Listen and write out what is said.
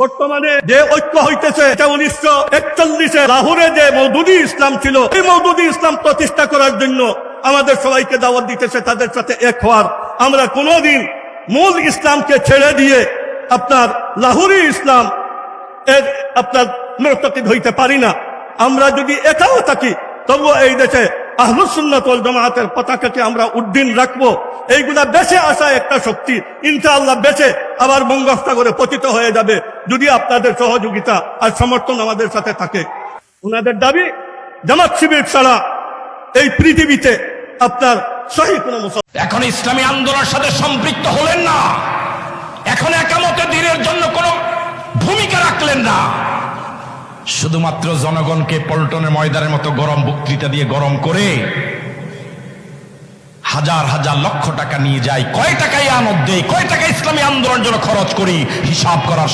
বর্তমানে যে ঐক্য হইতেছে এটা 1941 লাহোরে যে মওদুদি ইসলাম ছিল, এই মওদুদি ইসলাম প্রতিষ্ঠা করার জন্য আমাদের সবাইকে দাওয়াত দিতেছে তাদের সাথে এক হওয়ার। আমরা কোনোদিন মূল ইসলামকে ছেড়ে দিয়ে আপনার লাহোরি ইসলাম এর আপনার মুরতাকিদ হইতে পারি না। আমরা যদি একাও থাকি তবুও এই দেশে আহলুস সুন্নাত ওয়াল জামাআতের পতাকাকে আমরা উড্ডীন রাখবো। এইগুলা বেঁচে আসা একটা শক্তি ইনশাআল্লাহ বেঁচে আবার বঙ্গোপসাগরে পতিত হয়ে যাবে যদি আপনাদের সহযোগিতা আর সমর্থন আমাদের সাথে থাকে। ওনাদের দাবি জামাত শিবির ছাড়া এই পৃথিবীতে আপনার সহি কোনো মুসলমান এখন ইসলামী আন্দোলনের সাথে সম্পৃক্ত হলেন না, এখন একামতে দ্বীনের জন্য কোনো ভূমিকা রাখলেন না, শুধুমাত্র জনগণকে পল্টনের ময়দানের মতো গরম বক্তৃতা দিয়ে গরম করে হাজার হাজার লক্ষ টাকা নিয়ে যায়। কয় টাকায় আমদ দেয়, কয় টাকা ইসলামী আন্দোলনের জন্য খরচ করি হিসাব করার